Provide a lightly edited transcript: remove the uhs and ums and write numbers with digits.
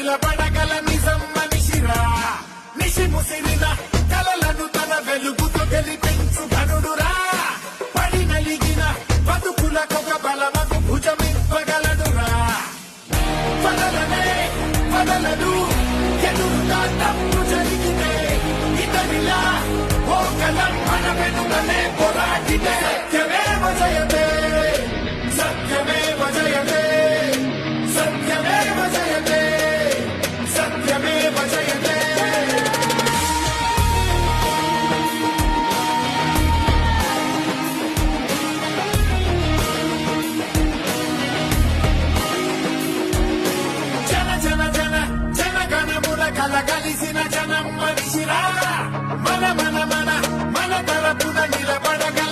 నిలబడగల నిజం మనిషిరా నిషి ముసిరిన కలలను తన వెలుగుతో గెలిపించు ఘనుడురా పడి నలిగిన బతుకులకొక బలమకు భుజమివ్వగలడురా వదలడు ఎదురుగా తప్పు జరిగితే ఇతనిలా ఓ కలం మన వెనుకనే పోరాడితే